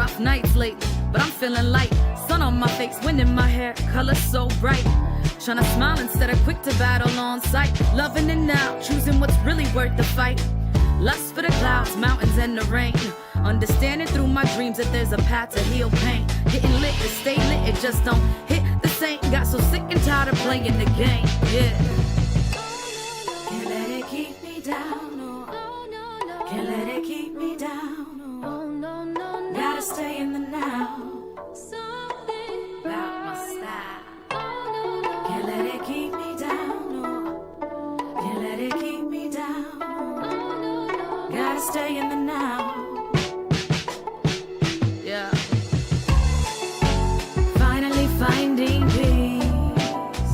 rough nights lately, but I'm feeling light. Sun on my face, wind in my hair, color so bright. Tryna smile instead of quick to battle on sight. Loving it now, choosing what's really worth the fight. Lust for the clouds, mountains, and the rain. Understanding through my dreams that there's a path to heal pain. Getting lit to stay lit, it just don't hit the same. Got so sick and tired of playing the game, yeah. Can't let it keep me down, no. Can't let it keep me down, no. Gotta stay in the now. About my style. Can't let it keep me down, no. Can't let it keep me down, no. Gotta stay in the now. Yeah. Finally finding peace.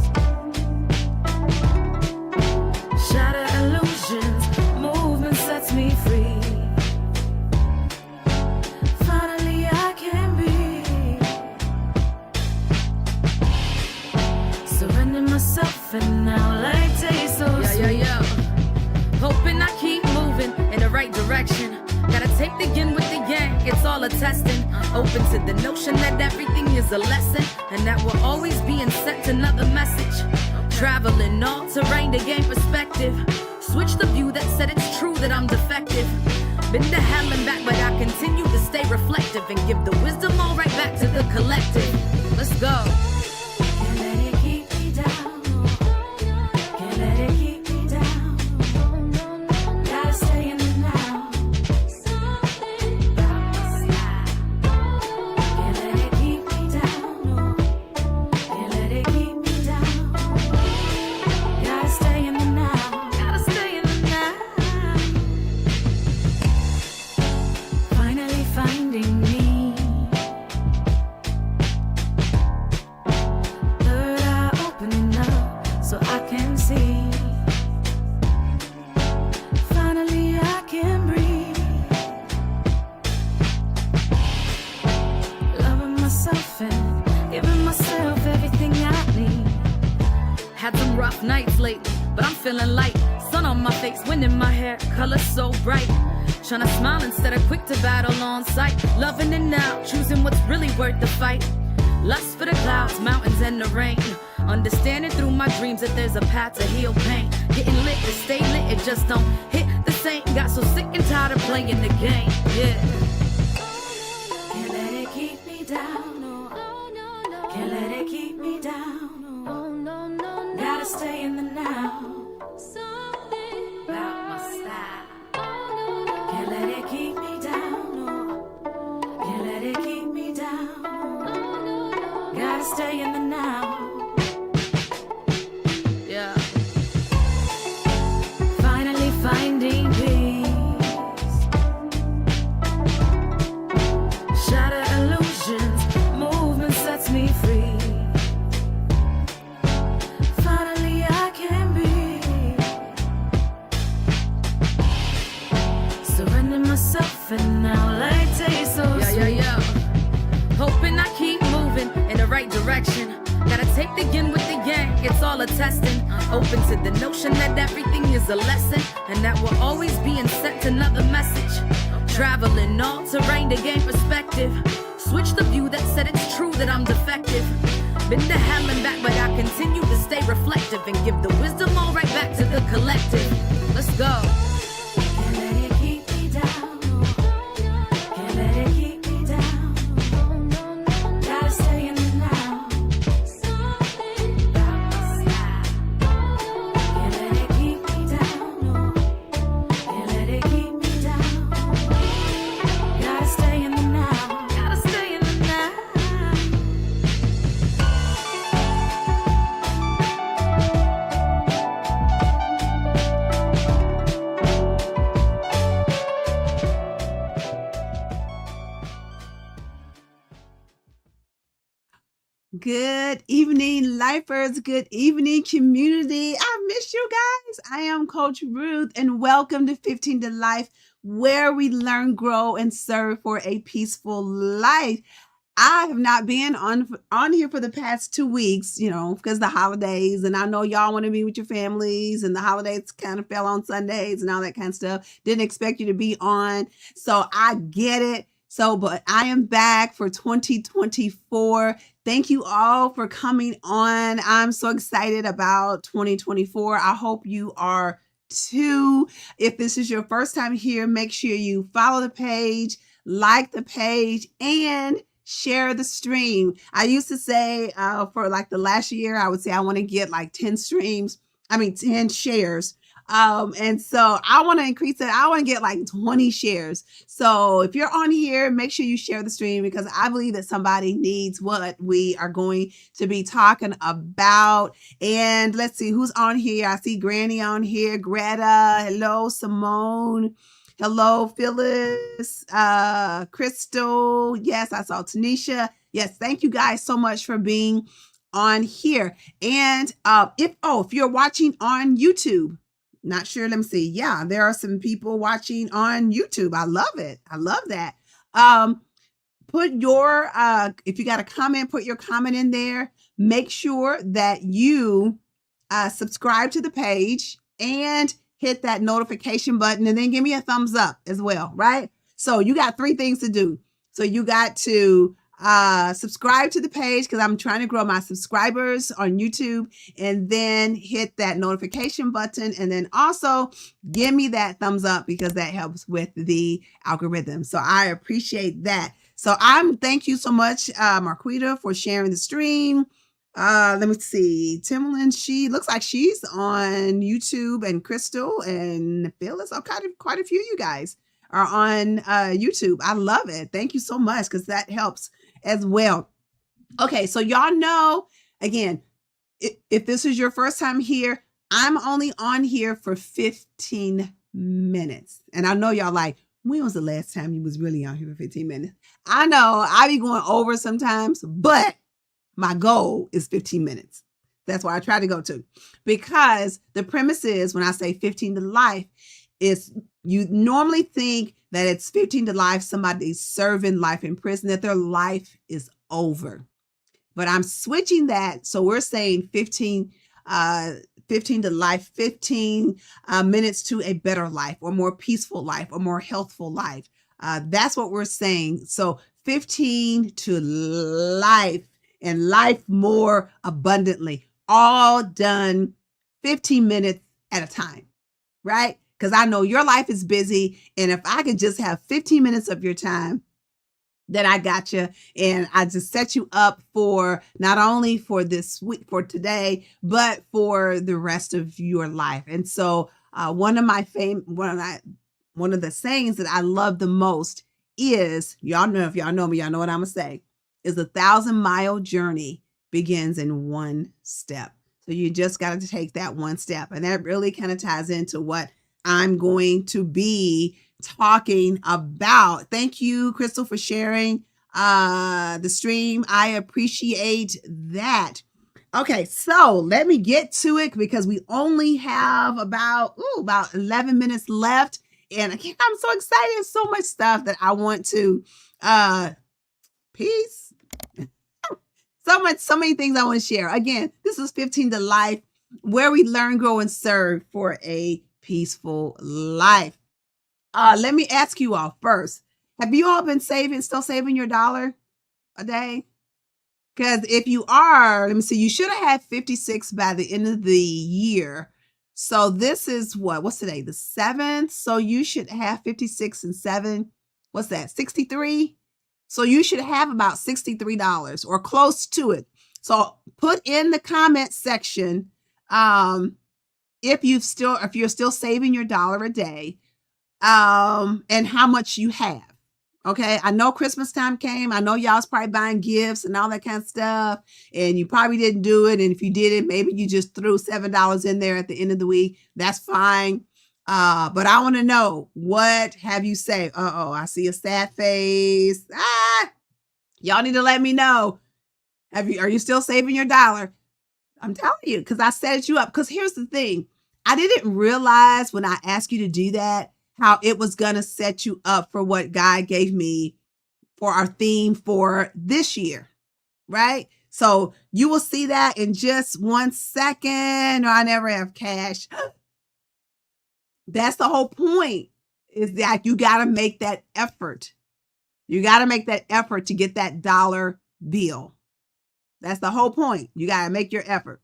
Shatter illusions, movement sets me free. Finally I can be. Surrender myself and now like taste so sweet. Yeah. Hoping I keep moving in the right direction. Gotta take the yin with the yang, it's all a testing. Open to the notion that everything is a lesson, and that we're always being sent another message. Traveling all terrain to gain perspective. Switch the view that said it's true that I'm defective. Been to hell and back, but I continue to stay reflective and give the wisdom all right back to the collective. Let's go. Can't let it keep me down. Can't let it keep me down. Gotta stay in the now. Can't let it keep me down. Can't let it keep me down. Gotta stay in the now. Gotta stay in the now. Finally finding me. Third eye opening up so I can see. Finally I can breathe. Loving myself and giving myself everything I need. Had some rough nights lately, but I'm feeling light. Sun on my face, wind in my hair, color so bright. Tryna smile instead of quick to battle on sight. Loving it now, choosing what's really worth the fight. Lust for the clouds, mountains, and the rain. Understanding through my dreams that there's a path to heal pain. Getting lit to stay lit, it just don't hit the same. Got so sick and tired of playing the game, yeah. Can't let it keep me down, no. Can't let it keep me down, no. Gotta stay in the now. About my style. Can't let it keep me down, no. Can't let it keep me down, no. Gotta stay in the now. Yeah. Finally finding peace. Shatter illusions, movement sets me free. Finally I can be. Surrender myself and now like taste so sweet. Yeah. Hoping I keep moving in the right direction. Gotta take the yin with the yang, it's all a testing. Open to the notion that everything is a lesson, and that we're always being sent another message. Traveling all terrain to gain perspective. Switch the view that said it's true that I'm defective. Been to hell and back, but I continue to stay reflective and give the wisdom all right back to the collective. Let's go. Can't let it keep me down. Can't let it keep me down. Gotta stay in the now. Can't let it keep me down. Can't let it keep me down. Gotta stay in the now. Gotta stay in the now. Good evening, lifers. Good evening, community. I miss you guys. I am Coach Ruth, and welcome to 15 to Life, where we learn, grow, and serve for a peaceful life. I have not been on here for the past 2 weeks, because the holidays, and I know y'all want to be with your families, and the holidays kind of fell on Sundays and all that kind of stuff. Didn't expect you to be on, so I get it. So, but I am back for 2024. Thank you all for coming on. I'm so excited about 2024. I hope you are too. If this is your first time here, make sure you follow the page, like the page, and share the stream. I used to say for like the last year, I would say I want to get like 10 shares. And so I want to increase it. I want to get like 20 shares. So if you're on here, make sure you share the stream because I believe that somebody needs what we are going to be talking about. And let's see who's on here. I see Granny on here, Greta. Hello, Simone. Hello, Phyllis, Crystal. Yes, I saw Tanisha. Yes, thank you guys so much for being on here. And if you're watching on YouTube, not sure. Let me see. Yeah, there are some people watching on YouTube. I love it. I love that. Put your, if you got a comment, put your comment in there. Make sure that you subscribe to the page and hit that notification button and then give me a thumbs up as well, right? So you got 3 things to do. So you got to subscribe to the page because I'm trying to grow my subscribers on YouTube, and then hit that notification button, and then also give me that thumbs up because that helps with the algorithm. So I appreciate that. So thank you so much, Marquita, for sharing the stream. Let me see. Timberland, she looks like she's on YouTube, and Crystal and Phyllis. Oh, quite a few of you guys are on YouTube. I love it. Thank you so much because that helps as well. Okay, so y'all know, again, if this is your first time here, I'm only on here for 15 minutes. And I know y'all like, when was the last time you was really on here for 15 minutes? I know I be going over sometimes, but my goal is 15 minutes. That's why I try to go to, because the premise is when I say 15 to life is you normally think that it's 15 to life, somebody's serving life in prison, that their life is over. But I'm switching that. So we're saying 15 to life, 15 minutes to a better life or more peaceful life or more healthful life. That's what we're saying. So 15 to life and life more abundantly, all done 15 minutes at a time, right? Because I know your life is busy. And if I could just have 15 minutes of your time, then I got you. And I just set you up for not only for this week, for today, but for the rest of your life. And so one of the sayings that I love the most is, y'all know, if y'all know me, y'all know what I'm gonna say, is 1,000-mile journey begins in one step. So you just got to take that one step. And that really kind of ties into what I'm going to be talking about. Thank you, Crystal, for sharing the stream. I appreciate that. Okay, so let me get to it because we only have about 11 minutes left. And I'm so excited. There's so much stuff that I want to peace. So many things I want to share. Again, this is 15 to Life, where we learn, grow, and serve for a peaceful life. Let me ask you all first. Have you all been still saving your $1 a day? Because if you are, let me see, you should have had 56 by the end of the year. So this is what's today? The 7th. So you should have 56 and 7. What's that? 63. So you should have about $63 or close to it. So put in the comment section if you're still saving your $1 a day, and how much you have. Okay. I know Christmas time came. I know y'all's probably buying gifts and all that kind of stuff, and you probably didn't do it. And if you did it, maybe you just threw $7 in there at the end of the week. That's fine. But I want to know, what have you saved? I see a sad face. Y'all need to let me know. Are you still saving your $1? I'm telling you, because I set you up. Because here's the thing. I didn't realize when I asked you to do that, how it was going to set you up for what God gave me for our theme for this year, right? So you will see that in just 1 second. Or I never have cash. That's the whole point, is that you got to make that effort. You got to make that effort to get that dollar bill. That's the whole point. You got to make your effort.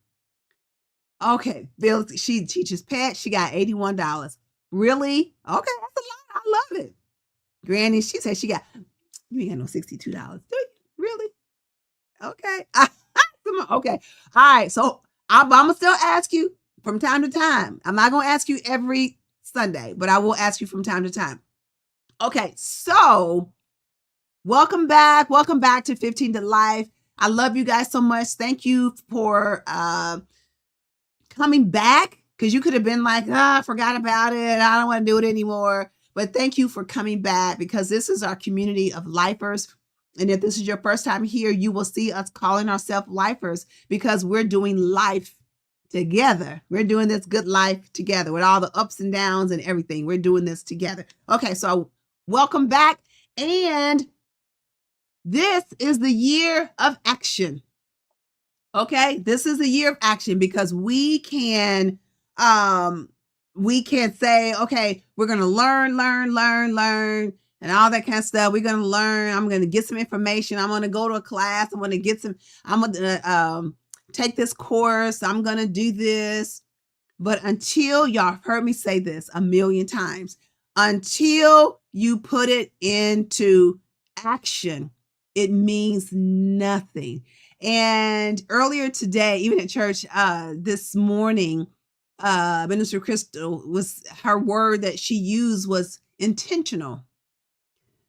Okay, Bill, she teaches pet. She got $81. Really? Okay, that's a lot. I love it. Granny, she said she got, you ain't got no $62, do you? Really? Okay. Okay. All right. So I'm going to still ask you from time to time. I'm not going to ask you every Sunday, but I will ask you from time to time. Okay. So welcome back. Welcome back to 15 to Life. I love you guys so much. Thank you for coming back, because you could have been like, I forgot about it. I don't want to do it anymore. But thank you for coming back, because this is our community of lifers. And if this is your first time here, you will see us calling ourselves lifers, because we're doing life together. We're doing this good life together with all the ups and downs and everything. We're doing this together. Okay, so welcome back. And this is the year of action. Okay, this is the year of action, because we can say, okay, we're going to learn, and all that kind of stuff. We're going to learn. I'm going to get some information. I'm going to go to a class. I'm going to take this course. I'm going to do this. But until, y'all heard me say this a million times, until you put it into action, it means nothing. And earlier today, even at church, this morning, Minister Crystal, her word that she used was intentional.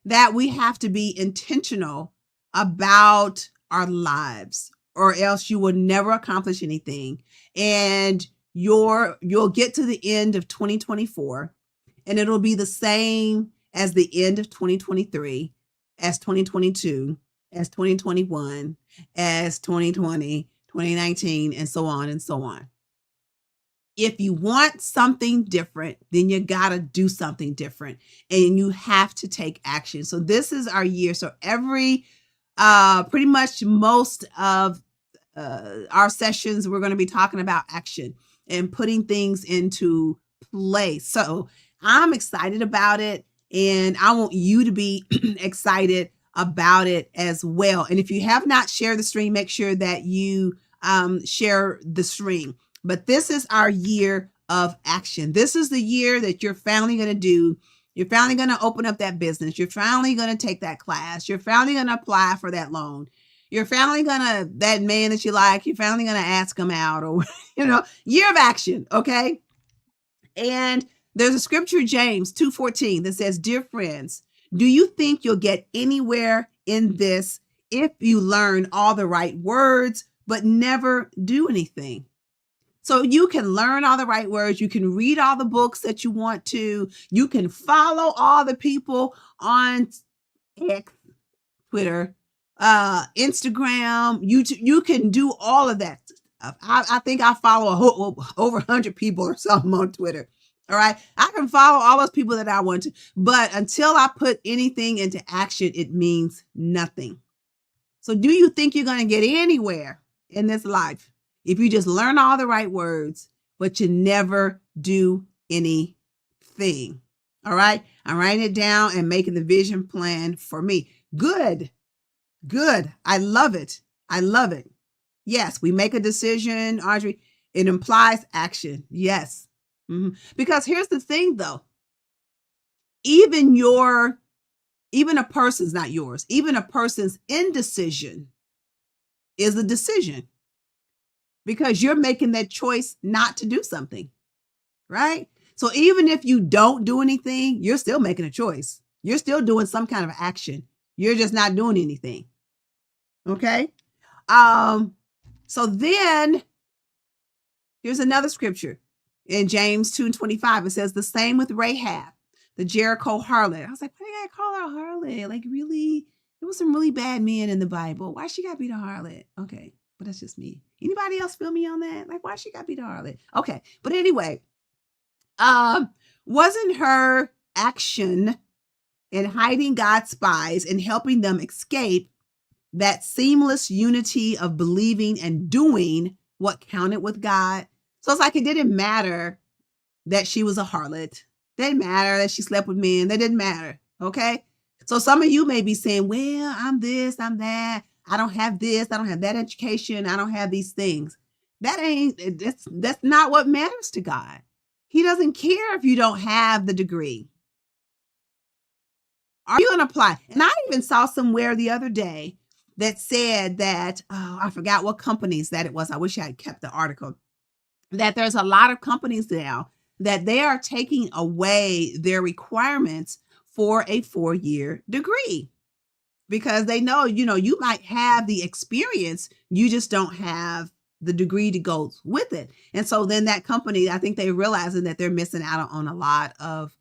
That we have to be intentional about our lives, or else you will never accomplish anything. And you'll get to the end of 2024, and it'll be the same as the end of 2023, as 2022, as 2021, as 2020, 2019, and so on and so on. If you want something different, then you got to do something different, and you have to take action. So this is our year. So pretty much most of our sessions, we're going to be talking about action and putting things into place. So I'm excited about it, and I want you to be excited about it as well. And if you have not shared the stream, make sure that you share the stream. But this is our year of action. This is the year that you're finally going to do. You're finally going to open up that business. You're finally going to take that class. You're finally going to apply for that loan. You're finally going to, that man that you like, you're finally going to ask him out, or, year of action. Okay. And there's a scripture, James 2:14, that says, "Dear friends, do you think you'll get anywhere in this if you learn all the right words, but never do anything?" So you can learn all the right words. You can read all the books that you want to. You can follow all the people on X, Twitter, Instagram, YouTube. You can do all of that stuff. I think I follow over 100 people or something on Twitter. All right. I can follow all those people that I want to, but until I put anything into action, it means nothing. So do you think you're going to get anywhere in this life if you just learn all the right words, but you never do anything? All right. I'm writing it down and making the vision plan for me. Good. I love it. Yes. We make a decision, Audrey. It implies action. Yes. Mm-hmm. Because here's the thing though, even a person's not yours, even a person's indecision is a decision, because you're making that choice not to do something, right? So even if you don't do anything, you're still making a choice. You're still doing some kind of action. You're just not doing anything. Okay. So then here's another scripture. In James 2:25, it says the same with Rahab, the Jericho harlot. I was like, why do you gotta call her a harlot? Like, really? There was some really bad men in the Bible. Why she gotta be the harlot? Okay, but that's just me. Anybody else feel me on that? Like, why she gotta be the harlot? Okay, but anyway, wasn't her action in hiding God's spies and helping them escape that seamless unity of believing and doing what counted with God? So it's like, it didn't matter that she was a harlot. Didn't matter that she slept with men. That didn't matter. Okay. So some of you may be saying, well, I'm this, I'm that. I don't have this. I don't have that education. I don't have these things. That's not what matters to God. He doesn't care if you don't have the degree. Are you going to apply? And I even saw somewhere the other day that said that, I forgot what companies that it was. I wish I had kept the article. That there's a lot of companies now that they are taking away their requirements for a 4-year degree because they know, you might have the experience, you just don't have the degree to go with it. And so then that company, I think they're realizing that they're missing out on a lot of,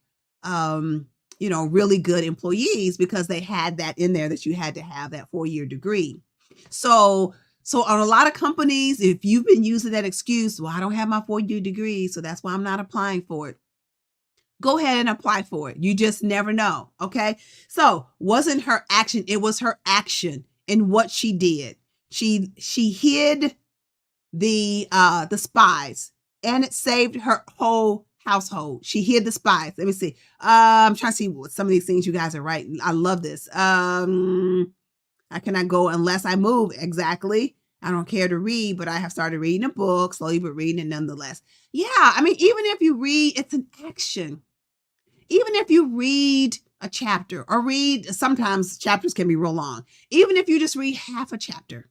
really good employees because they had that in there that you had to have that 4-year degree. So on a lot of companies, if you've been using that excuse, well, I don't have my 4-year degree, so that's why I'm not applying for it. Go ahead and apply for it. You just never know. Okay. So wasn't her action. It was her action in what she did. She hid the spies and it saved her whole household. She hid the spies. Let me see. I'm trying to see what some of these things you guys are writing. I love this. I cannot go unless I move. Exactly. I don't care to read, but I have started reading a book, slowly but reading it nonetheless. Yeah. I mean, even if you read, it's an action. Even if you read a chapter or sometimes chapters can be real long. Even if you just read half a chapter,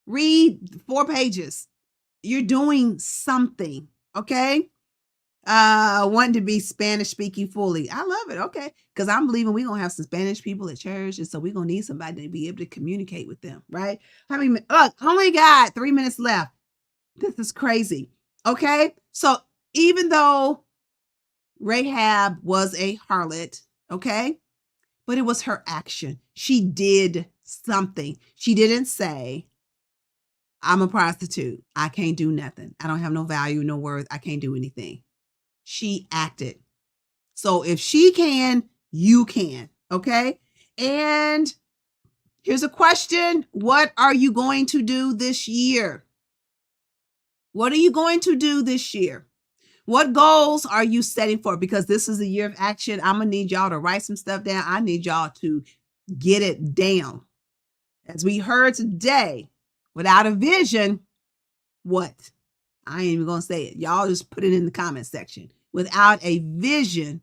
read 4 pages, you're doing something. Okay. Wanting to be Spanish speaking fully. I love it. Okay. Because I'm believing we're going to have some Spanish people at church. And so we're going to need somebody to be able to communicate with them. Right. Look, I only got 3 minutes left. This is crazy. Okay. So even though Rahab was a harlot, okay, but it was her action. She did something. She didn't say, I'm a prostitute. I can't do nothing. I don't have no value, no worth. I can't do anything. She acted. So if she can, you can. Okay. And here's a question. What are you going to do this year? What are you going to do this year? What goals are you setting for? Because this is a year of action. I'm going to need y'all to write some stuff down. I need y'all to get it down. As we heard today, without a vision, what? I ain't even going to say it. Y'all just put it in the comment section. Without a vision,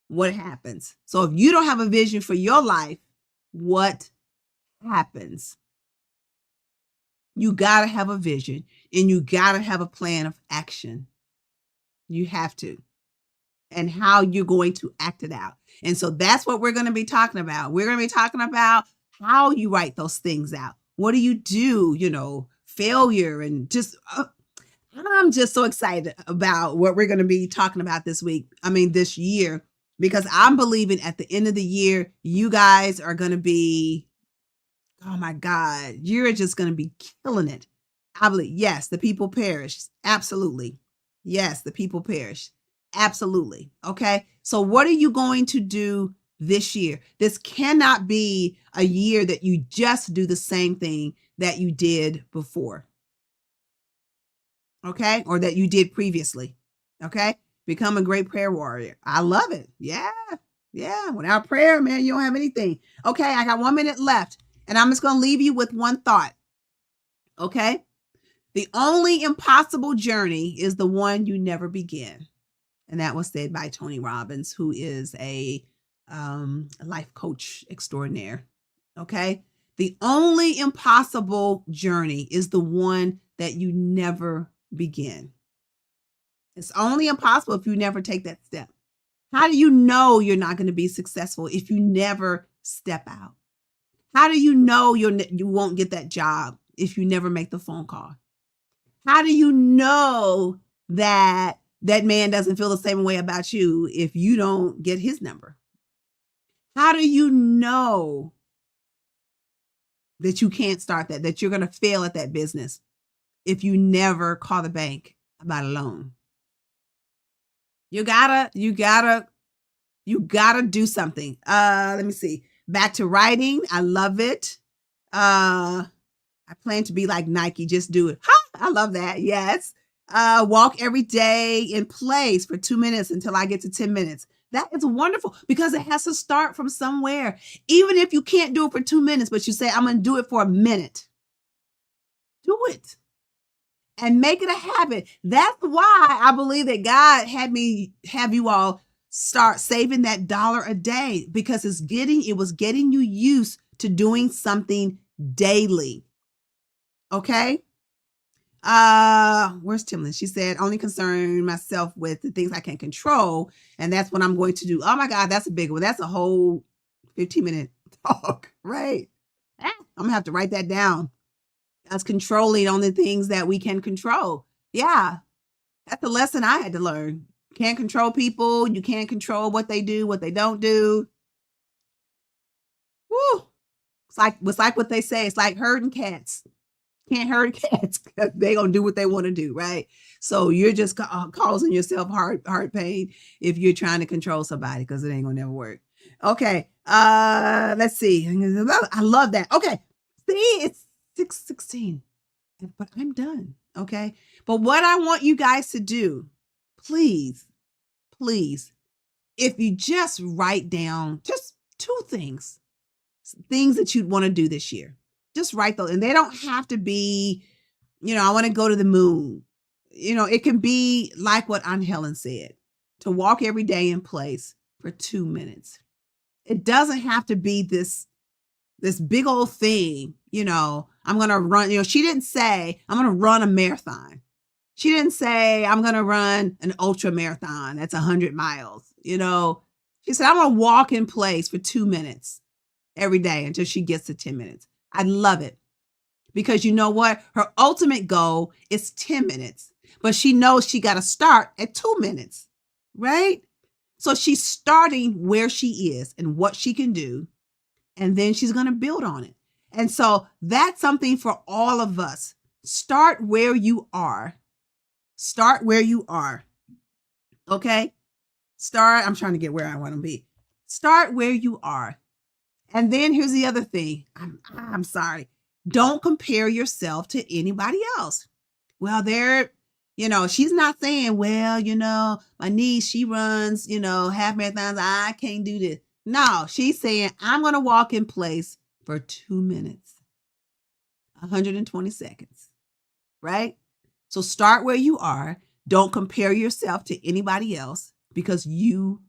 what happens? So if you don't have a vision for your life, what happens? You got to have a vision and you got to have a plan of action. You have to. And how you're going to act it out. And so that's what we're going to be talking about. We're going to be talking about how you write those things out. What do you do? Failure and just, I'm just so excited about what we're going to be talking about this year, because I'm believing at the end of the year, you guys are going to be, oh my God, you're just going to be killing it. I believe, yes, the people perish. Absolutely. Yes, the people perish. Absolutely. Okay. So what are you going to do this year? This cannot be a year that you just do the same thing that you did before. Okay. Or that you did previously. Okay. Become a great prayer warrior. I love it. Yeah. Yeah. Without prayer, man, you don't have anything. Okay. I got 1 minute left and I'm just going to leave you with one thought. Okay. The only impossible journey is the one you never begin. And that was said by Tony Robbins, who is a life coach extraordinaire. Okay. The only impossible journey is the one that you never begin. It's only impossible if you never take that step. How do you know you're not going to be successful if you never step out? How do you know you won't get that job if you never make the phone call? How do you know that man doesn't feel the same way about you if you don't get his number? How do you know that you can't start that you're going to fail at that business if you never call the bank about a loan? You gotta do something. Let me see. Back to writing. I love it. I plan to be like Nike. Just do it. Ha! I love that. Yes. Walk every day in place for 2 minutes until I get to 10 minutes. That is wonderful because it has to start from somewhere. Even if you can't do it for 2 minutes, but you say, I'm going to do it for a minute. Do it and make it a habit. That's why I believe that God had me have you all start saving that $1 a day, because it was getting you used to doing something daily. Okay. Where's Timlin? She said, only concern myself with the things I can control. And that's what I'm going to do. Oh my God, that's a big one. That's a whole 15-minute talk, right? I'm gonna have to write that down. That's controlling on the things that we can control. Yeah. That's the lesson I had to learn. Can't control people. You can't control what they do, what they don't do. Woo. It's like what they say. It's like herding cats. Can't herd cats because they gonna do what they want to do, right? So you're just causing yourself heart pain if you're trying to control somebody, because it ain't gonna never work. Okay, let's see. I love that. Okay, see, it's 6:16, but I'm done. Okay, but what I want you guys to do, please, if you just write down just 2 things that you'd want to do this year. Just write those, and they don't have to be, I want to go to the moon. It can be like what Aunt Helen said, to walk every day in place for 2 minutes. It doesn't have to be this big old thing. I'm going to run, she didn't say, I'm going to run a marathon. She didn't say, I'm going to run an ultra marathon. That's 100 miles. She said, I'm going to walk in place for 2 minutes every day until she gets to 10 minutes. I love it, because you know what? Her ultimate goal is 10 minutes, but she knows she got to start at 2 minutes, right? So she's starting where she is and what she can do, and then she's going to build on it. And so that's something for all of us. Start where you are. Start where you are. Okay? I'm trying to get where I want to be. Start where you are. And then here's the other thing. I'm sorry. Don't compare yourself to anybody else. Well, she's not saying, well, my niece, she runs, half marathons. I can't do this. No, she's saying, I'm going to walk in place for 2 minutes, 120 seconds, right? So start where you are. Don't compare yourself to anybody else, because you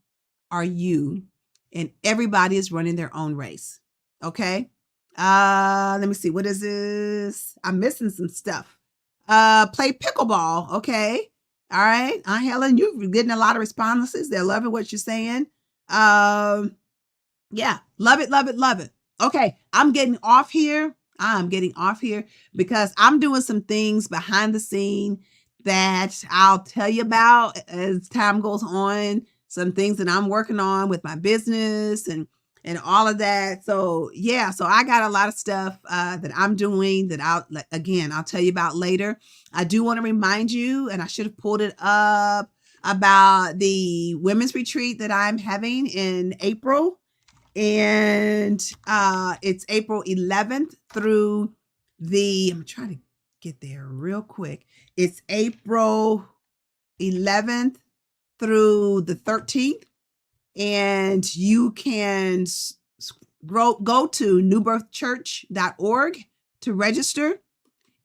are you. And everybody is running their own race. Okay. Let me see. What is this? I'm missing some stuff. Play pickleball. Okay. All right. Aunt Helen, you're getting a lot of responses. They're loving what you're saying. Yeah. Love it. Love it. Love it. Okay. I'm getting off here because I'm doing some things behind the scene that I'll tell you about as time goes on. Some things that I'm working on with my business and all of that. So yeah, so I got a lot of stuff that I'm doing that I'll tell you about later. I do want to remind you, and I should have pulled it up, about the women's retreat that I'm having in April. And it's April 11th through I'm trying to get there real quick. It's April 11th through the 13th, and you can go to newbirthchurch.org to register.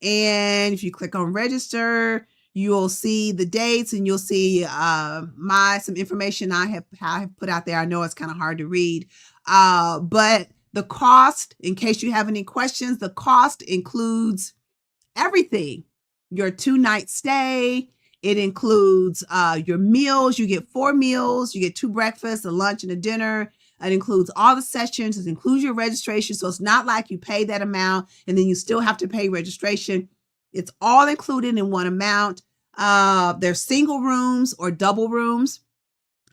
And if you click on register, you'll see the dates, and you'll see some information I have put out there. I know it's kind of hard to read, but the cost, in case you have any questions, the cost includes everything: your 2-night stay. It includes your meals. You get 4 meals. You get 2 breakfasts, a lunch, and a dinner. It includes all the sessions. It includes your registration. So it's not like you pay that amount and then you still have to pay registration. It's all included in one amount. There's single rooms or double rooms.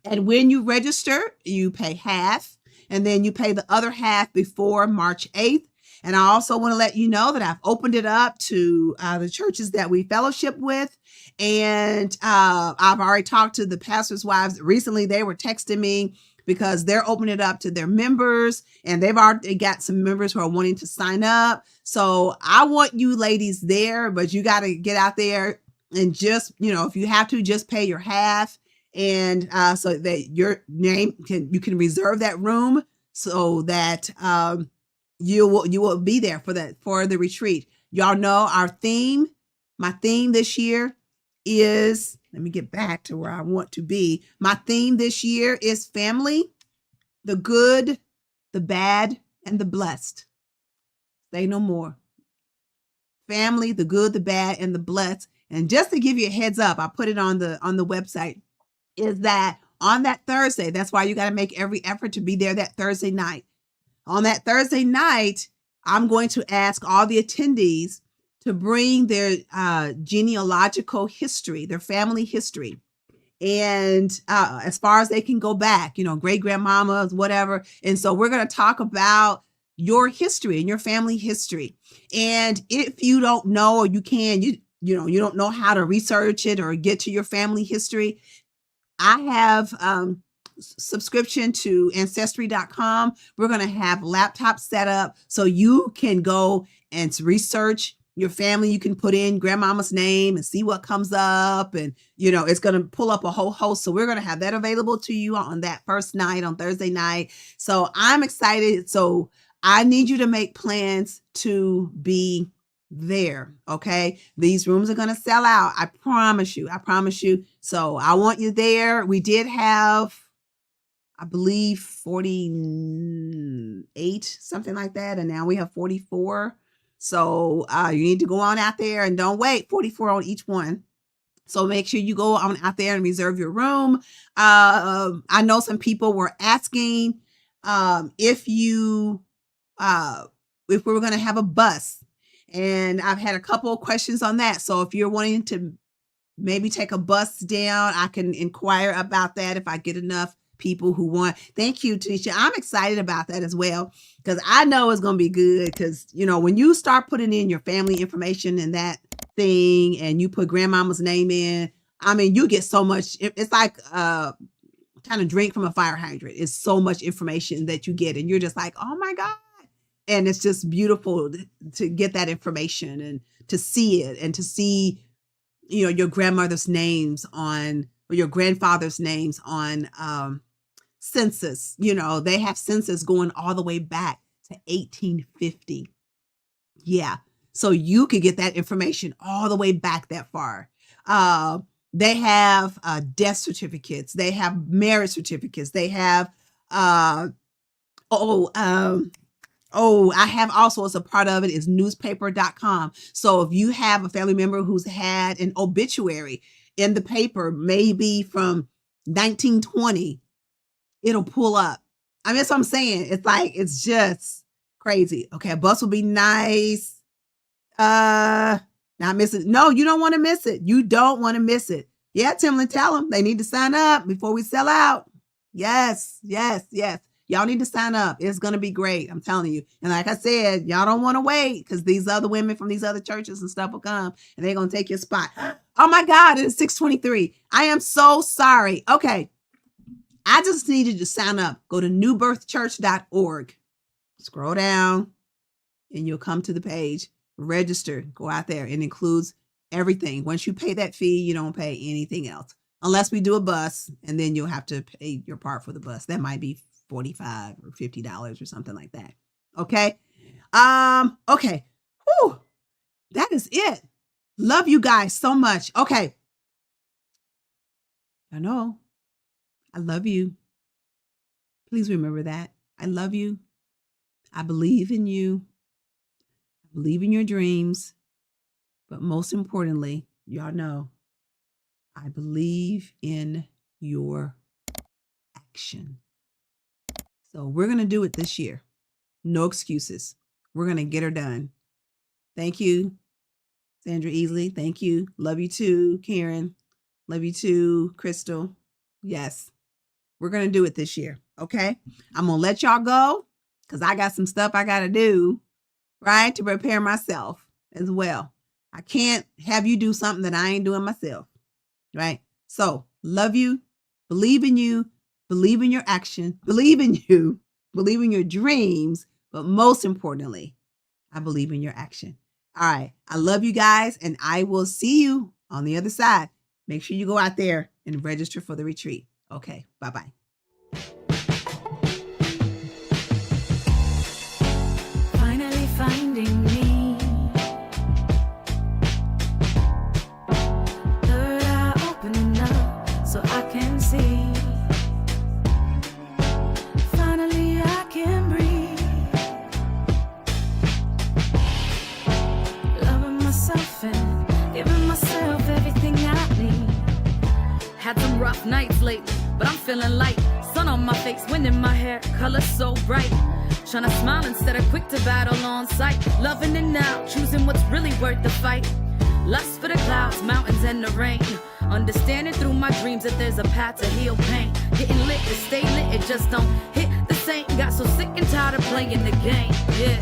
And when you register, you pay half, and then you pay the other half before March 8th. And I also want to let you know that I've opened it up to the churches that we fellowship with. And I've already talked to the pastors' wives. Recently, they were texting me because they're opening it up to their members, and they've already got some members who are wanting to sign up. So I want you ladies there, but you got to get out there and just, if you have to, just pay your half. And so that your name you can reserve that room so that you will be there for the retreat. Y'all know my theme this year is, let me get back to where I want to be. My theme this year is family, the good, the bad, and the blessed. Say no more. Family, the good, the bad, and the blessed. And just to give you a heads up, I put it on the website, is that on that Thursday, that's why you got to make every effort to be there that Thursday night. On that Thursday night, I'm going to ask all the attendees to bring their genealogical history, their family history. And as far as they can go back, great grandmamas, whatever. And so we're going to talk about your history and your family history. And if you don't know, or you don't know how to research it or get to your family history, I have subscription to Ancestry.com. We're going to have laptops set up so you can go and research your family. You can put in grandmama's name and see what comes up. And, it's going to pull up a whole host. So we're going to have that available to you on that first night, on Thursday night. So I'm excited. So I need you to make plans to be there. Okay. These rooms are going to sell out. I promise you. So I want you there. We did have, I believe, 48, something like that. And now we have 44. So you need to go on out there and don't wait. 44 on each one. So make sure you go on out there and reserve your room. I know some people were asking if we were going to have a bus. And I've had a couple of questions on that. So if you're wanting to maybe take a bus down, I can inquire about that if I get enough people who want. Thank you, Tisha. I'm excited about that as well, because I know it's going to be good. Because, when you start putting in your family information in that thing and you put grandmama's name in, you get so much. It's like kind of drink from a fire hydrant. It's so much information that you get and you're just like, oh my God. And it's just beautiful to get that information and to see it and to see, your grandmother's names on, or your grandfather's names on census. They have census going all the way back to 1850. Yeah. So you could get that information all the way back that far. They have death certificates. They have marriage certificates. They have, I have also, as a part of it, is newspaper.com. So if you have a family member who's had an obituary in the paper, maybe from 1920, it'll pull up. That's what I'm saying. It's just crazy. Okay, a bus will be nice. Not miss it. No, you don't want to miss it. You don't want to miss it. Yeah, Timlin, tell them they need to sign up before we sell out. Yes. Y'all need to sign up. It's going to be great. I'm telling you. And like I said, y'all don't want to wait, because these other women from these other churches and stuff will come and they're going to take your spot. Oh my God, it's 6:23. I am so sorry. Okay. I just needed to sign up. Go to newbirthchurch.org. Scroll down and you'll come to the page. Register. Go out there. It includes everything. Once you pay that fee, you don't pay anything else. Unless we do a bus, and then you'll have to pay your part for the bus. That might be $45 or $50 or something like that. Okay. Okay. Whew. That is it. Love you guys so much. Okay. I know. I love you. Please remember that. I love you. I believe in you. I believe in your dreams. But most importantly, y'all know, I believe in your action. So we're going to do it this year. No excuses. We're going to get her done. Thank you, Sandra Easley. Thank you. Love you too, Karen. Love you too, Crystal. Yes, we're going to do it this year. Okay. I'm going to let y'all go because I got some stuff I got to do, right, to prepare myself as well. I can't have you do something that I ain't doing myself, right? So love you, believe in you, believe in your action, believe in you, believe in your dreams, but most importantly, I believe in your action. All right. I love you guys, and I will see you on the other side. Make sure you go out there and register for the retreat. Okay, bye-bye. Finally finding me. Third eye opening up so I can see. Finally I can breathe. Loving myself and giving myself everything I need. Had some rough nights lately, but I'm feeling light. Sun on my face, wind in my hair, color so bright. Tryna smile instead of quick to battle on sight. Loving it now, choosing what's really worth the fight. Lust for the clouds, mountains, and the rain. Understanding through my dreams that there's a path to heal pain. Getting lit to stay lit, it just don't hit the same. Got so sick and tired of playing the game, yeah.